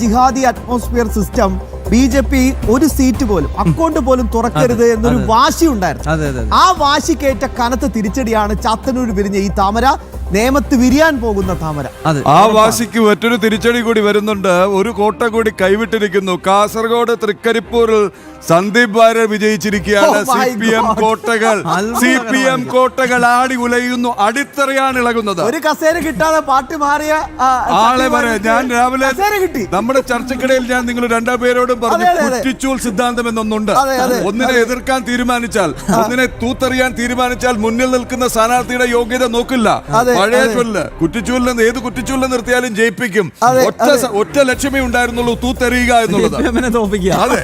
ജിഹാദി atmosphere system BJP ഒരു seat പോലും account പോലും തുറക്കരുത് എന്നൊരു വാശി ഉണ്ടായിരുന്നു. ആ വാശിക്കേറ്റ കനത്ത തിരിച്ചടിയാണ് ചാത്തന്നൂർ വിരിഞ്ഞ ഈ താമര, നേമത്ത് വിരിയാൻ പോകുന്ന താമര. ആ വാശിക്ക് മറ്റൊരു തിരിച്ചടി കൂടി വരുന്നുണ്ട്. ഒരു കോട്ട കൂടി കൈവിട്ടിരിക്കുന്നു. കാസർഗോഡ് തൃക്കരിപ്പൂരിൽ സന്ദീപ് വാര്യർ വിജയിച്ചിരിക്കുകയാണ്. CPM കോട്ടകൾ ആടി ഉലയുന്നു. അടിത്തറയാണ് ഇളകുന്നത്. ഒരു കസേര കിട്ടാതെ പാട്ട് മാറിയ ആളെ പറയാം. ഞാൻ രാവിലെ നമ്മുടെ ചർച്ചക്കിടയിൽ ഞാൻ നിങ്ങൾ രണ്ടുപേരോടും പറഞ്ഞു, കുറ്റിച്ചൂൽ സിദ്ധാന്തം എന്നൊന്നുണ്ട്. ഒന്നിനെ എതിർക്കാൻ തീരുമാനിച്ചാൽ, ഒന്നിനെ തൂത്തെറിയാൻ തീരുമാനിച്ചാൽ മുന്നിൽ നിൽക്കുന്ന സ്ഥാനാർത്ഥിയുടെ യോഗ്യത നോക്കില്ല. പഴയ ചൊല്ല്, കുറ്റിച്ചൂലിൽ നിന്ന് ഏത് കുറ്റിച്ചൂലിൽ നിർത്തിയാലും ജയിപ്പിക്കും. ഒറ്റ ലക്ഷ്യമേ ഉണ്ടായിരുന്നുള്ളൂ, തൂത്തെറിയുക എന്നുള്ളത്. അതെ,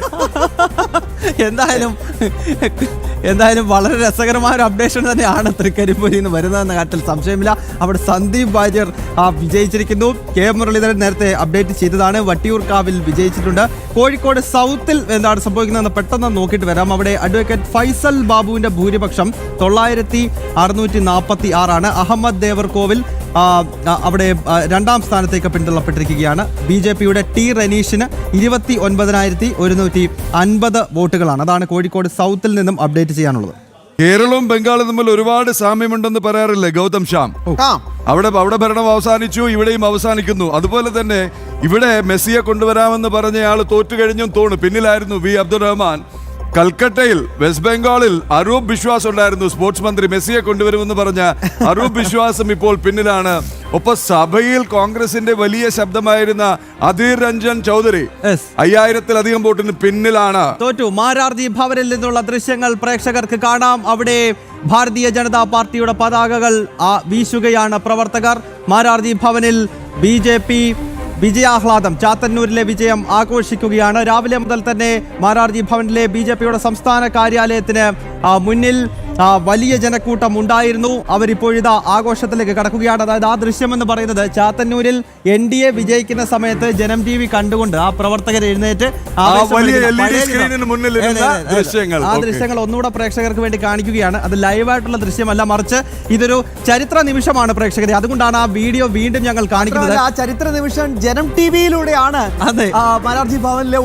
എന്തായാലും വളരെ രസകരമായ ഒരു അപ്ഡേഷൻ തന്നെയാണ് തൃക്കരിപ്പൂരിൽ നിന്ന് വരുന്നതെന്ന കാര്യത്തിൽ സംശയമില്ല. അവിടെ സന്ദീപ് വാര്യർ വിജയിച്ചിരിക്കുന്നു. കെ മുരളീധരൻ നേരത്തെ അപ്ഡേറ്റ് ചെയ്തതാണ്. വട്ടിയൂർക്കാവിൽ വിജയിച്ചിട്ടുണ്ട്. കോഴിക്കോട് സൗത്തിൽ എന്താണ് സംഭവിക്കുന്നതെന്ന് പെട്ടെന്ന് നോക്കിയിട്ട് വരാം. അവിടെ അഡ്വക്കേറ്റ് ഫൈസൽ ബാബുവിന്റെ ഭൂരിപക്ഷം 946 അഹമ്മദ് ദേവർകോവിൽ അവിടെ രണ്ടാം സ്ഥാനത്തേക്ക് പിന്തള്ളപ്പെട്ടിരിക്കുകയാണ്. BJPയുടെ ടി റനീഷിന് 29,150 വോട്ടുകളാണ്. അതാണ് കോഴിക്കോട് സൗത്തിൽ നിന്നും അപ്ഡേറ്റ് ചെയ്യാനുള്ളത്. കേരളവും ബംഗാളും തമ്മിൽ ഒരുപാട് സാമ്യമുണ്ടെന്ന് പറയാറില്ലേ ഗൗതം ശ്യാം? അവിടെ ഭരണം അവസാനിച്ചു, ഇവിടെയും അവസാനിക്കുന്നു. അതുപോലെ തന്നെ ഇവിടെ മെസ്സിയെ കൊണ്ടുവരാമെന്ന് പറഞ്ഞയാൾ തോറ്റു കഴിഞ്ഞും തോണു പിന്നിലായിരുന്നു വി അബ്ദുറഹ്മാൻ. കൽക്കട്ടയിൽ വെസ്റ്റ് ബംഗാളിൽ അരൂപ് ബിശ്വാസ് ഉണ്ടായിരുന്നു, സ്പോർട്സ് മന്ത്രി. മെസ്സിയെ കൊണ്ടുവരുമെന്ന് പറഞ്ഞ അരൂപ് ബിശ്വാസും ഇപ്പോൾ പിന്നിലാണ്. ഒപ്പം സഭയിൽ കോൺഗ്രസിന്റെ വലിയ ശബ്ദമായിരുന്ന അധീർ രഞ്ജൻ ചൗധരി 5000-ലധികം വോട്ടിന് പിന്നിലാണ്. തോറ്റു. മാരാർജി ഭവനിൽ നിന്നുള്ള ദൃശ്യങ്ങൾ പ്രേക്ഷകർക്ക് കാണാം. അവിടെ ഭാരതീയ ജനതാ പാർട്ടിയുടെ പതാകകൾ വീശുകയാണ് പ്രവർത്തകർ. മാരാർജി ഭവനിൽ BJP വിജയാഹ്ലാദം, ചാത്തന്നൂരിലെ വിജയം ആഘോഷിക്കുകയാണ്. രാവിലെ മുതൽ തന്നെ മാരാർജി ഭവനിലെ BJPയുടെ സംസ്ഥാന കാര്യാലയത്തിന് മുന്നിൽ വലിയ ജനക്കൂട്ടം ഉണ്ടായിരുന്നു. അവരിപ്പോഴിതാ ആഘോഷത്തിലേക്ക് കടക്കുകയാണ്. അതായത് ആ ദൃശ്യമെന്ന് പറയുന്നത് ചാത്തന്നൂരിൽ NDA വിജയിക്കുന്ന സമയത്ത് ജനം TV കണ്ടുകൊണ്ട് ആ പ്രവർത്തകർ എഴുന്നേറ്റ് ആ ദൃശ്യങ്ങൾ ഒന്നുകൂടെ പ്രേക്ഷകർക്ക് വേണ്ടി കാണിക്കുകയാണ്. അത് ലൈവായിട്ടുള്ള ദൃശ്യമല്ല, മറിച്ച് ഇതൊരു ചരിത്ര നിമിഷമാണ് പ്രേക്ഷകരെ. അതുകൊണ്ടാണ് ആ വീഡിയോ വീണ്ടും ഞങ്ങൾ കാണിക്കുന്നത്. ആ ചരിത്ര നിമിഷം ജനം TVയിലൂടെയാണ് മാരാർജി ഭവനിലെ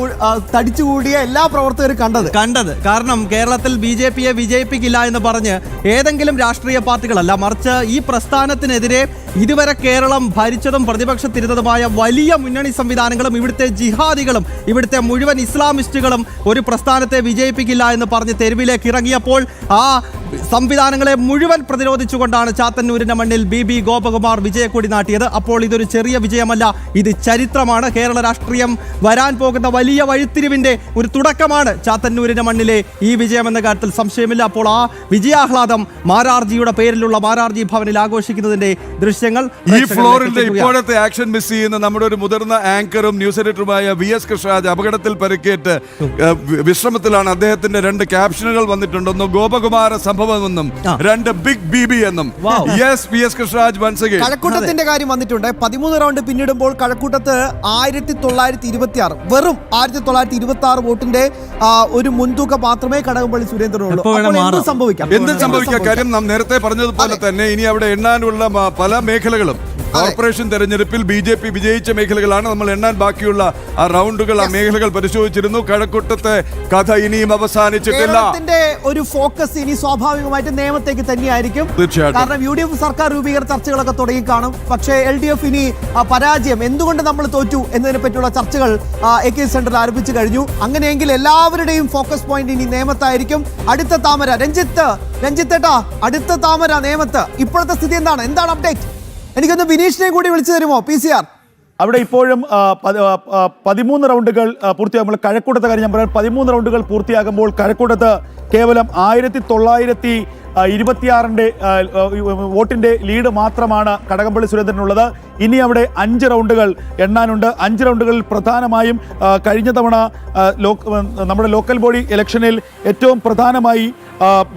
തടിച്ചുകൂടിയ എല്ലാ പ്രവർത്തകരും കണ്ടത്. കാരണം കേരളത്തിൽ BJPയെ വിജയിപ്പിക്കില്ല എന്ന് പറഞ്ഞ് ഏതെങ്കിലും രാഷ്ട്രീയ പാർട്ടികളല്ല, മറിച്ച് ഈ പ്രസ്ഥാനത്തിനെതിരെ ഇതുവരെ കേരളം ഭരിച്ചതും പ്രതിപക്ഷത്തിരുന്നതുമായ വലിയ മുന്നണി സംവിധാനങ്ങളും ഇവിടുത്തെ ജിഹാദികളും ഇവിടുത്തെ മുഴുവൻ ഇസ്ലാമിസ്റ്റുകളും ഒരു പ്രസ്ഥാനത്തെ വിജയിപ്പിക്കില്ല എന്ന് പറഞ്ഞ് തെരുവിലേക്ക് ഇറങ്ങിയപ്പോൾ ആ സംവിധാനങ്ങളെ മുഴുവൻ പ്രതിരോധിച്ചുകൊണ്ടാണ് ചാത്തന്നൂരിന്റെ മണ്ണിൽ BB ഗോപകുമാർ വിജയക്കൊടി നാട്ടിയത്. അപ്പോൾ ഇതൊരു ചെറിയ വിജയമല്ല, ഇത് ചരിത്രമാണ്. കേരള രാഷ്ട്രീയം വരാൻ പോകുന്ന വലിയ വഴിത്തിരിവിന്റെ ഒരു തുടക്കമാണ് ചാത്തന്നൂരിന്റെ മണ്ണിലെ ഈ വിജയം എന്ന കാര്യത്തിൽ സംശയമില്ല. അപ്പോൾ ആ വിജയാഹ്ലാദം മാരാർജിയുടെ പേരിലുള്ള മാരാർജി ഭവനിൽ ആഘോഷിക്കുന്നതിന്റെ ദൃശ്യങ്ങൾ ഈ ഫ്ലോറിന്റെ ഇപ്പോഴത്തെ ആക്ഷൻ മിസ് ചെയ്യുന്ന നമ്മുടെ ഒരു മുതിർന്ന ആങ്കറും ന്യൂസ് എഡിറ്ററുമായ VS കൃഷ്ണരാജ് അപകടത്തിൽ പരിക്കേറ്റ് വിശ്രമത്തിലാണ്. അദ്ദേഹത്തിന്റെ 2 ക്യാപ്ഷനുകൾ വന്നിട്ടുണ്ടെന്നും ഗോപകുമാര സംഭവമെന്നും 2 ബിഗ് BB എന്നും. Yes, VS Krishnaraj once again. കഴക്കൂട്ടത്തിന്റെ കാര്യം വന്നിട്ടുണ്ട്. 13 റൗണ്ട് പിന്നിടുമ്പോൾ കഴക്കൂട്ടത്ത് 1926 വെറും 1926 വോട്ടിന്റെ ഒരു മുൻതൂക്കം മാത്രമേ കടകംപള്ളി സുരേന്ദ്രനുള്ളൂ. എന്ത് സംഭവിക്കാം? കാര്യം നാം നേരത്തെ പറഞ്ഞതുപോലെ തന്നെ ഇനി അവിടെ എണ്ണാനുള്ള പല മേഖലകളും കോർപ്പറേഷൻ തെരഞ്ഞെടുപ്പിൽ BJP വിജയിച്ച മേഖലകളാണ്. നമ്മൾ എണ്ണാൻ ബാക്കിയുള്ള ആ റൗണ്ടുകൾ, ആ മേഖലകൾ പരിശോധിച്ചിരുന്നു. കഴക്കൂട്ടത്തെ കഥ ഇനിയും അവസാനിച്ചിട്ടില്ല. ഒരു ഫോക്കസ് ഇനി സ്വാഭാവികമായിട്ട് നിയമത്തേക്ക് തന്നെയായിരിക്കും. കാരണം UDF സർക്കാർ രൂപീകരണ ചർച്ചകളൊക്കെ തുടങ്ങി കാണും. പക്ഷേ LDF ഇനി പരാജയം, എന്തുകൊണ്ട് നമ്മൾ തോറ്റു എന്നതിനെ പറ്റിയുള്ള ചർച്ചകൾ AK സെന്ററിൽ ആരംഭിച്ചു കഴിഞ്ഞു. അങ്ങനെയെങ്കിൽ എല്ലാവരുടെയും ഫോക്കസ് പോയിന്റ് ഇനി നിയമത്തായിരിക്കും. അടുത്ത താമര രഞ്ജിത്തേട്ടാ, അടുത്ത താമര നിയമത്ത്. ഇപ്പോഴത്തെ സ്ഥിതി എന്താണ് അപ്ഡേറ്റ്? എനിക്കൊന്ന് വിനീഷിനെ കൂടി വിളിച്ചു തരുമോ? PCR അവിടെ ഇപ്പോഴും 13 റൗണ്ടുകൾ പൂർത്തിയാകുമ്പോൾ കഴക്കൂട്ടത്തെ കാര്യം ഞാൻ പറയാം. 13 റൗണ്ടുകൾ പൂർത്തിയാകുമ്പോൾ കഴക്കൂട്ടത്ത് കേവലം 1926 വോട്ടിന്റെ ലീഡ് മാത്രമാണ് കടകംപള്ളി സുരേന്ദ്രനുള്ളത്. ഇനി അവിടെ 5 റൗണ്ടുകൾ എണ്ണാനുണ്ട്. 5 റൗണ്ടുകളിൽ പ്രധാനമായും കഴിഞ്ഞ തവണ നമ്മുടെ ലോക്കൽ ബോഡി ഇലക്ഷനിൽ ഏറ്റവും പ്രധാനമായി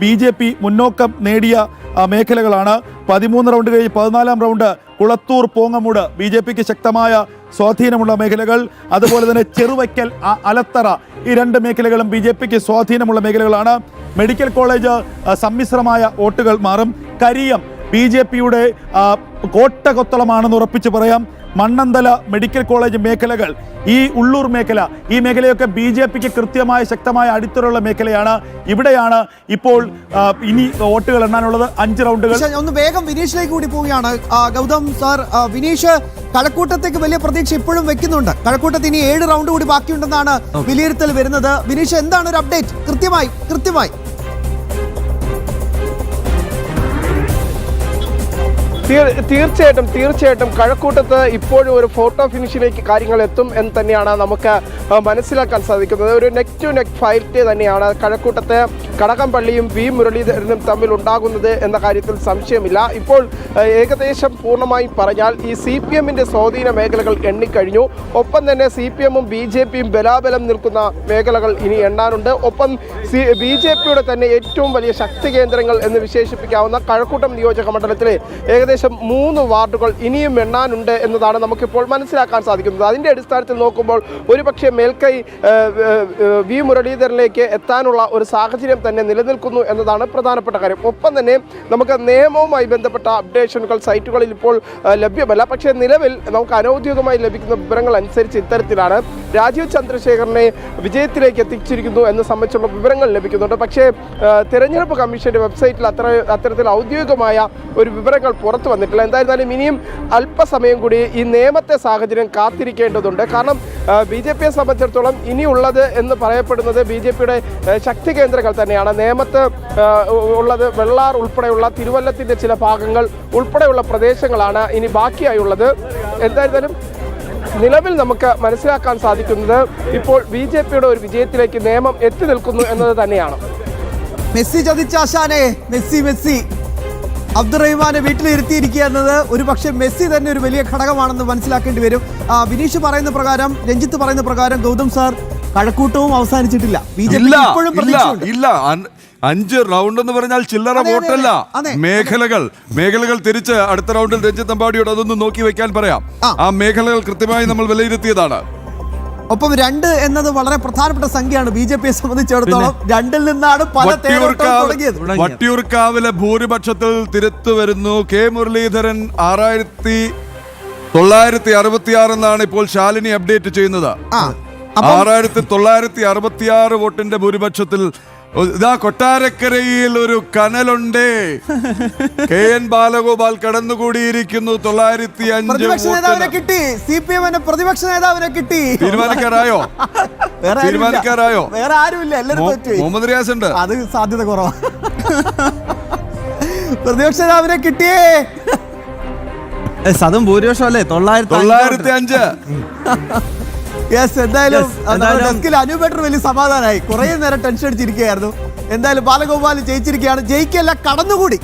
BJP മുന്നോക്കം നേടിയ മേഖലകളാണ്. 13 റൗണ്ട് കഴിഞ്ഞ് 14-ാം റൗണ്ട് കുളത്തൂർ, പോങ്ങമൂട് BJPക്ക് ശക്തമായ സ്വാധീനമുള്ള മേഖലകൾ. അതുപോലെ തന്നെ ചെറുവയ്ക്കൽ, അലത്തറ, ഈ 2 മേഖലകളും BJPക്ക് സ്വാധീനമുള്ള മേഖലകളാണ്. മെഡിക്കൽ കോളേജ് സമ്മിശ്രമായ വോട്ടുകൾ മാറും. കരിയം BJPയുടെ കോട്ടകൊത്തളമാണെന്ന് ഉറപ്പിച്ച് പറയാം. മണ്ണന്തല മെഡിക്കൽ കോളേജ് മേഖലകൾ, ഈ ഉള്ളൂർ മേഖല, ഈ മേഖലയൊക്കെ BJPക്ക് കൃത്യമായ ശക്തമായ അടിത്തറയുള്ള മേഖലയാണ്. ഇവിടെയാണ് ഇപ്പോൾ ഇനി വോട്ടുകൾ എണ്ണാനുള്ളത്. 5 റൗണ്ടുകൾ. ഒന്ന് വേഗം വിനീഷിലേക്ക് കൂടി പോവുകയാണ് ഗൗതം സാർ. വിനീഷ്, കഴക്കൂട്ടത്തേക്ക് വലിയ പ്രതീക്ഷ ഇപ്പോഴും വെക്കുന്നുണ്ട്. കഴക്കൂട്ടത്ത് ഇനി 7 റൗണ്ട് കൂടി ബാക്കിയുണ്ടെന്നാണ് വിലയിരുത്തൽ വരുന്നത്. വിനീഷ്, എന്താണ് ഒരു അപ്ഡേറ്റ്? കൃത്യമായി തീർച്ചയായിട്ടും കഴക്കൂട്ടത്ത് ഇപ്പോഴും ഒരു ഫോട്ടോ ഫിനിഷിലേക്ക് കാര്യങ്ങൾ എത്തും എന്ന് തന്നെയാണ് നമുക്ക് മനസ്സിലാക്കാൻ സാധിക്കുന്നത്. ഒരു നെക്ക് ടു നെക്ക് ഫൈറ്റ് തന്നെയാണ് കഴക്കൂട്ടത്ത് കടകംപള്ളിയും വി മുരളീധരനും തമ്മിൽ ഉണ്ടാകുന്നത് എന്ന കാര്യത്തിൽ സംശയമില്ല. ഇപ്പോൾ ഏകദേശം പൂർണ്ണമായും പറഞ്ഞാൽ ഈ CPM-ന്റെ സ്വാധീന മേഖലകൾ എണ്ണിക്കഴിഞ്ഞു. ഒപ്പം തന്നെ CPM-ഉം BJP-യും ബലാബലം നിൽക്കുന്ന മേഖലകൾ ഇനി എണ്ണാനുണ്ട്. ഒപ്പം BJP-യുടെ തന്നെ ഏറ്റവും വലിയ ശക്തി കേന്ദ്രങ്ങൾ എന്ന് വിശേഷിപ്പിക്കാവുന്ന കഴക്കൂട്ടം നിയോജക മണ്ഡലത്തിലെ ഏകദേശം 3 വാർഡുകൾ ഇനിയും എണ്ണാനുണ്ട് എന്നതാണ് നമുക്കിപ്പോൾ മനസ്സിലാക്കാൻ സാധിക്കുന്നത്. അതിൻ്റെ അടിസ്ഥാനത്തിൽ നോക്കുമ്പോൾ ഒരുപക്ഷെ മേൽക്കൈ വി മുരളീധരനിലേക്ക് എത്താനുള്ള ഒരു സാഹചര്യം തന്നെ നിലനിൽക്കുന്നു എന്നതാണ് പ്രധാനപ്പെട്ട കാര്യം. ഒപ്പം തന്നെ നമുക്ക് നിയമവുമായി ബന്ധപ്പെട്ട അപ്ഡേഷനുകൾ സൈറ്റുകളിൽ ഇപ്പോൾ ലഭ്യമല്ല. പക്ഷേ നിലവിൽ നമുക്ക് അനൗദ്യോഗികമായി ലഭിക്കുന്ന വിവരങ്ങൾ അനുസരിച്ച് ഇത്തരത്തിലാണ്. രാജീവ് ചന്ദ്രശേഖരനെ വിജയത്തിലേക്ക് എത്തിച്ചിരിക്കുന്നു എന്ന് സംബന്ധിച്ചുള്ള വിവരങ്ങൾ ലഭിക്കുന്നുണ്ട്. പക്ഷേ തെരഞ്ഞെടുപ്പ് കമ്മീഷന്റെ വെബ്സൈറ്റിൽ അത്തരത്തിൽ ഔദ്യോഗികമായ ഒരു വിവരങ്ങൾ പുറത്തു വന്നിട്ടില്ല. എന്തായിരുന്നാലും ഇനിയും അല്പസമയം കൂടി ഈ നിയമത്തെ സാഹചര്യം കാത്തിരിക്കേണ്ടതുണ്ട്. കാരണം BJPയെ സംബന്ധിച്ചിടത്തോളം ഇനിയുള്ളത് എന്ന് പറയപ്പെടുന്നത് BJPയുടെ ശക്തി കേന്ദ്രങ്ങൾ തന്നെയാണ്. നേമത്ത് ഉള്ളത് വെള്ളാർ ഉൾപ്പെടെയുള്ള തിരുവല്ലത്തിൻ്റെ ചില ഭാഗങ്ങൾ ഉൾപ്പെടെയുള്ള പ്രദേശങ്ങളാണ് ഇനി ബാക്കിയായുള്ളത്. എന്തായിരുന്നാലും നിലവിൽ നമുക്ക് മനസ്സിലാക്കാൻ സാധിക്കുന്നത് ഇപ്പോൾ BJPയുടെ ഒരു വിജയത്തിലേക്ക് നിയമം എത്തി നിൽക്കുന്നു എന്നത് തന്നെയാണ്. മെസ്സി ചതിച്ചാശാനെ, മെസ്സി അബ്ദുറഹിമാനെ വീട്ടിലിരുത്തിയിരിക്കുക എന്നത് ഒരു പക്ഷേ മെസ്സി തന്നെ ഒരു വലിയ ഘടകമാണെന്ന് മനസ്സിലാക്കേണ്ടി വരും. വിനീഷ് പറയുന്ന പ്രകാരം, രഞ്ജിത്ത് പറയുന്ന പ്രകാരം ഗൗതം സാർ, കഴക്കൂട്ടവും അവസാനിച്ചിട്ടില്ല. BJP ഇപ്പോഴും പ്രതീക്ഷയുണ്ട്. ഇല്ല 5 റൗണ്ട് എന്ന് പറഞ്ഞാൽ ചില്ലറ വോട്ടല്ല. മേഖലകൾ തിരിച്ച് അടുത്ത റൗണ്ടിൽ രഞ്ജിത്ത് അമ്പാടിയോട് അതൊന്ന് നോക്കി വെക്കാൻ പറയാം. ആ മേഖലകൾ കൃത്യമായി നമ്മൾ വിലയിരുത്തിയതാണ്. ഒപ്പം 2 എന്നത് വളരെ പ്രധാനപ്പെട്ട സംഖ്യയാണ് BJPയെ സംബന്ധിച്ചിടത്തോളം. 2-ൽ നിന്നാണ് പല തുടങ്ങിയത്. വട്ടിയൂർക്കാവിലെ ഭൂരിപക്ഷത്തിൽ തിരുത്തു വരുന്നു. K മുരളീധരൻ 6966 എന്നാണ് ഇപ്പോൾ ശാലിനി അപ്ഡേറ്റ് ചെയ്യുന്നത്. 6966 വോട്ടിന്റെ ഭൂരിപക്ഷത്തിൽ ഇതാ കൊട്ടാരക്കരയിൽ ഒരു കനലുണ്ട്. KN ബാലഗോപാൽ കടന്നുകൂടിയിരിക്കുന്നു. 905 കിട്ടി. CPM പ്രതിപക്ഷ നേതാവിനെ കിട്ടി. തീരുമാനിക്കാറായോ? വേറെ ആരുമില്ല, എല്ലാവരും മുഹമ്മദ് റിയാസ് ഉണ്ട്. അത് സാധ്യത കുറവാണ്. പ്രതിപക്ഷ നേതാവിനെ കിട്ടിയേ. അതും ഭൂരിപക്ഷം അല്ലേ? 905. എന്തായാലും ഡെസ്കിൽ അനുപേട്ടർ വലിയ സമാധാനമായി. കുറെ നേരം ടെൻഷൻ അടിച്ചിരിക്കുകയായിരുന്നു. എന്തായാലും ബാലഗോപാൽ ജയിച്ചിരിക്കുകയാണ്. ജയിക്കല്ല, കടന്നുകൂടി.